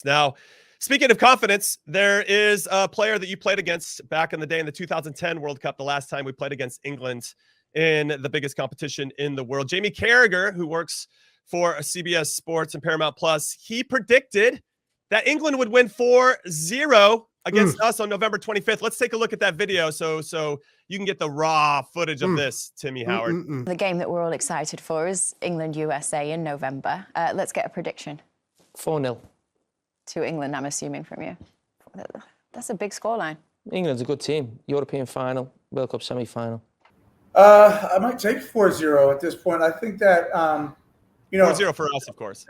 Now, speaking of confidence, there is a player that you played against back in the day in the 2010 World Cup, the last time we played against England in the biggest competition in the world. Jamie Carragher, who works for CBS Sports and Paramount Plus, he predicted that England would win 4-0 against us on November 25th. Let's take a look at that video so you can get the raw footage of this, Timmy Howard. The game that we're all excited for is England-USA in November. Let's get a prediction. 4-0. To England, I'm assuming from you. That's a big scoreline. England's a good team. European final, World Cup semi-final. I might take 4-0 at this point. I think that, 4-0 for us, of course.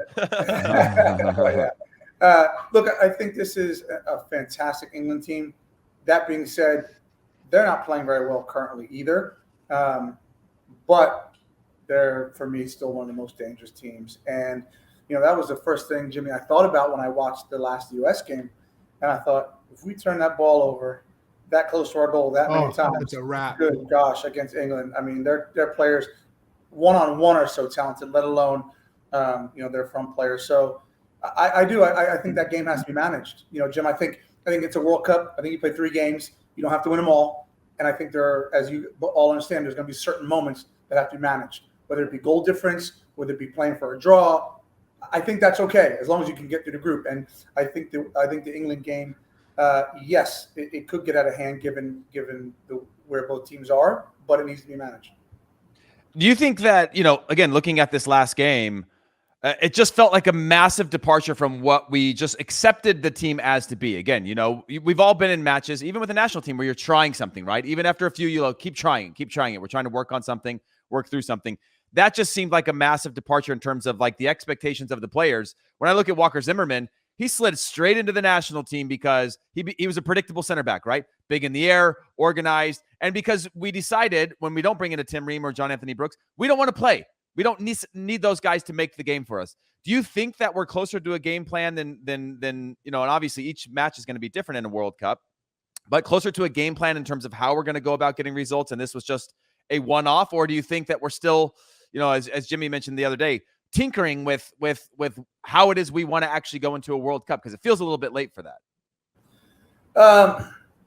Look, I think this is a fantastic England team. That being said, they're not playing very well currently either. But they're, for me, still one of the most dangerous teams. And, that was the first thing, Jimmy, I thought about when I watched the last U.S. game. And I thought, if we turn that ball over that close to our goal that many times, it's a wrap. Good gosh, against England. I mean, their players one-on-one are so talented, let alone, their front players. So I think that game has to be managed. Jim, I think it's a World Cup. I think you play 3 games. You don't have to win them all. And I think as you all understand, there's going to be certain moments that have to be managed, whether it be goal difference, whether it be playing for a draw. I think that's okay as long as you can get through the group. And I think the England game, yes, it could get out of hand given where both teams are, but it needs to be managed. Do you think that, again, looking at this last game, it just felt like a massive departure from what we just accepted the team as to be? Again, we've all been in matches, even with the national team, where you're trying something, right? Even after a few, keep trying it. We're trying to work on something, work through something. That just seemed like a massive departure in terms of like the expectations of the players. When I look at Walker Zimmerman, he slid straight into the national team because he was a predictable center back, right? Big in the air, organized. And because we decided when we don't bring in a Tim Ream or John Anthony Brooks, we don't want to play. We don't need those guys to make the game for us. Do you think that we're closer to a game plan than and obviously each match is going to be different in a World Cup, but closer to a game plan in terms of how we're going to go about getting results, and this was just a one-off? Or do you think that we're still, as Jimmy mentioned the other day, tinkering with how it is we want to actually go into a World Cup, because it feels a little bit late for that?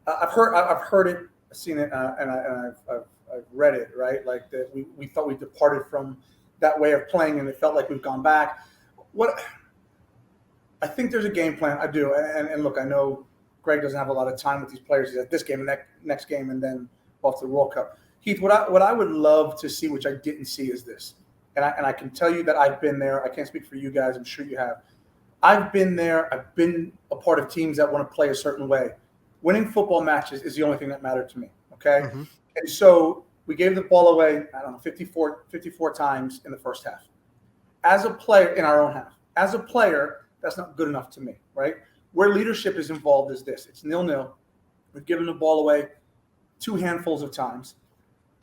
I've heard it, seen it, and I've read it, right? Like that we thought we departed from that way of playing, and it felt like we've gone back. I think there's a game plan. I do, and look, I know Greg doesn't have a lot of time with these players. He's at this game and next game, and then off to the World Cup. Heath, what I would love to see, which I didn't see, is this. And I can tell you that I've been there. I can't speak for you guys. I'm sure you have. I've been there. I've been a part of teams that want to play a certain way. Winning football matches is the only thing that mattered to me, okay? Mm-hmm. And so we gave the ball away, 54 times in the first half. As a player, in our own half. As a player, that's not good enough to me, right? Where leadership is involved is this. It's 0-0. We've given the ball away 2 handfuls of times.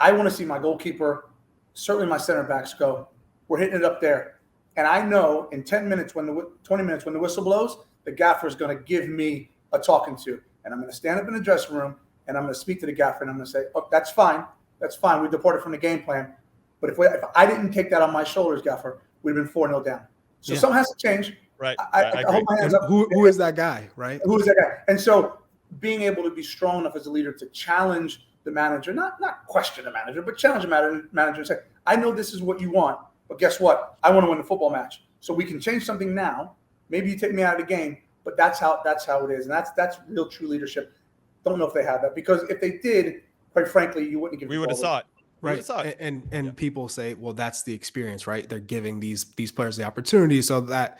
I want to see my goalkeeper, certainly my center backs go, we're hitting it up there. And I know in 20 minutes when the whistle blows, the gaffer is going to give me a talking to. And I'm going to stand up in the dressing room and I'm going to speak to the gaffer and I'm going to say, oh, that's fine. That's fine. We departed from the game plan. But if I didn't take that on my shoulders, gaffer, we'd have been 4-0 down. So something has to change. Right. I hold my hands up. Who is that guy, right? Who is that guy? And so being able to be strong enough as a leader to challenge the manager, not question the manager, but challenge the manager and say, I know this is what you want, but guess what? I want to win the football match. So we can change something now. Maybe you take me out of the game, but that's how it is. And that's real true leadership. Don't know if they have that, because if they did, quite frankly, you wouldn't give. We would have saw it. Right. And people say, well, that's the experience, right? They're giving these players the opportunity so that,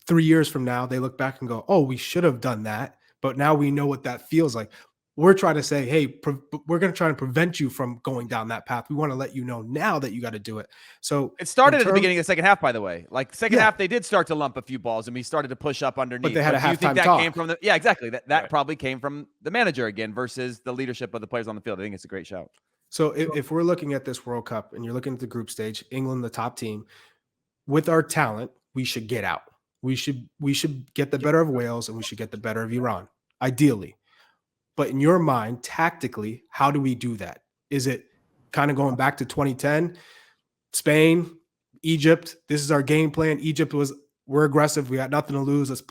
3 years from now, they look back and go, oh, we should have done that. But now we know what that feels like. We're trying to say, hey, we're going to try and prevent you from going down that path. We want to let you know now that you got to do it. So it started at the beginning of the second half, by the way. Like second half, they did start to lump a few balls and we started to push up underneath. But they had a halftime talk. Came from yeah, exactly. That probably came from the manager again versus the leadership of the players on the field. I think it's a great shout. So if we're looking at this World Cup and you're looking at the group stage, England, the top team, with our talent, we should get out. We should get the better of Wales and we should get the better of Iran, ideally. But in your mind, tactically, how do we do that? Is it kind of going back to 2010, Spain, Egypt? This is our game plan. Egypt was we're aggressive. We got nothing to lose. Let's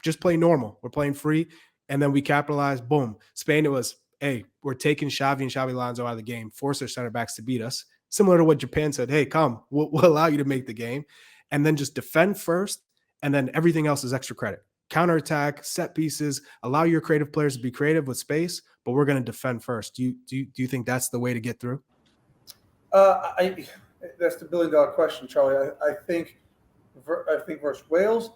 just play normal. We're playing free. And then we capitalize. Boom. Spain, it was, hey, we're taking Xavi and Xabi Alonso out of the game, force their center backs to beat us. Similar to what Japan said, hey, come, we'll allow you to make the game. And then just defend first. And then everything else is extra credit. Counterattack, set pieces, allow your creative players to be creative with space, but we're going to defend first. Do you think that's the way to get through? That's the $1 billion question, Charlie. I think versus Wales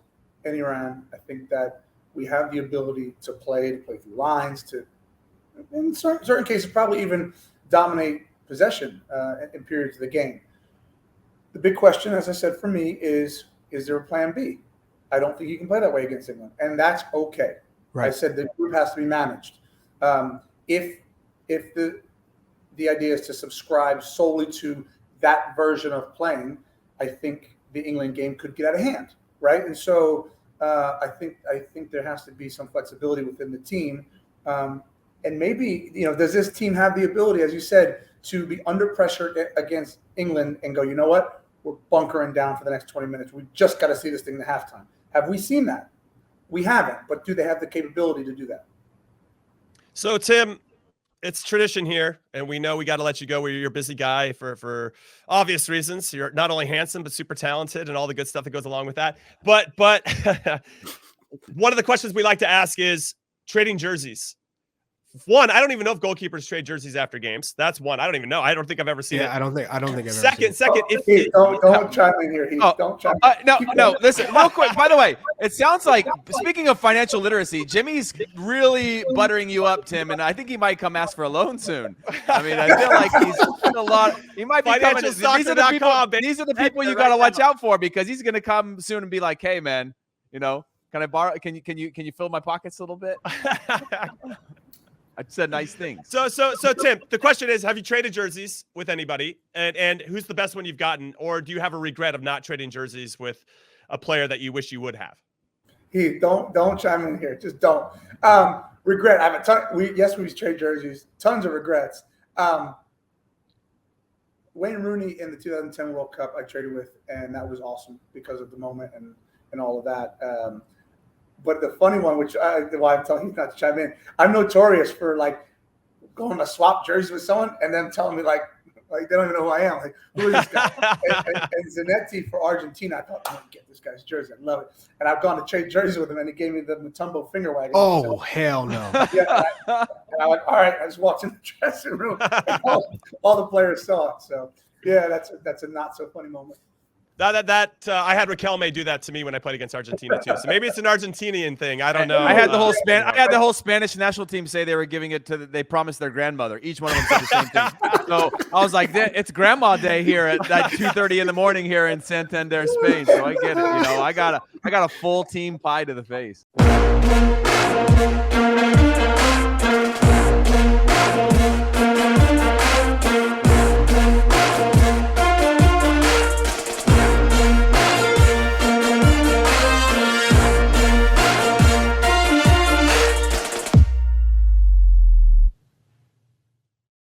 and Iran, I think that we have the ability to play through lines, to in certain cases probably even dominate possession in periods of the game. The big question, as I said, for me is there a plan B? I don't think you can play that way against England, and that's okay. Right. I said the group has to be managed. If the idea is to subscribe solely to that version of playing, I think the England game could get out of hand, right? And so I think there has to be some flexibility within the team, and maybe does this team have the ability, as you said, to be under pressure against England and go, you know what, we're bunkering down for the next 20 minutes. We just got to see this thing to halftime. Have we seen that? We haven't, but do they have the capability to do that? So, Tim, it's tradition here, and we know we got to let you go. You're a busy guy for obvious reasons. You're not only handsome, but super talented and all the good stuff that goes along with that. But one of the questions we like to ask is trading jerseys. One, I don't even know if goalkeepers trade jerseys after games. That's one. I don't even know. I don't think I've ever seen it. I don't think I've ever Second, seen it. Don't chime in here. Don't chime in. No. Listen, real quick. By the way, it sounds like, speaking of financial literacy, Jimmy's really buttering you up, Tim, and I think he might come ask for a loan soon. I mean, I feel like he's a lot. He might be coming. These are the people you got to watch out for, because he's going to come soon and be like, "Hey, man, can I borrow? Can you fill my pockets a little bit?" I said nice things. So Tim, the question is, have you traded jerseys with anybody? And who's the best one you've gotten? Or do you have a regret of not trading jerseys with a player that you wish you would have? Heath, don't chime in here. Just don't. Regret. I have a ton. We've traded jerseys. Tons of regrets. Wayne Rooney in the 2010 World Cup I traded with, and that was awesome because of the moment and all of that. But the funny one, why I'm telling you not to chime in, I'm notorious for going to swap jerseys with someone and then telling me like they don't even know who I am. Like, who is this guy? and Zanetti for Argentina, I thought, I'm gonna get this guy's jersey. I love it. And I've gone to trade jerseys with him, and he gave me the Mutombo finger wagon. Oh, hell no. Yeah, and I went, all right. I just walked in the dressing room. And all the players saw it. So yeah, that's a not so funny moment. I had Raquelme do that to me when I played against Argentina too. So maybe it's an Argentinian thing. I don't know. I had the whole Spanish national team say they were giving it to. They promised their grandmother. Each one of them said the same thing. So I was like, it's Grandma Day here at 2:30 in the morning here in Santander, Spain. So I get it. I got a full team pie to the face.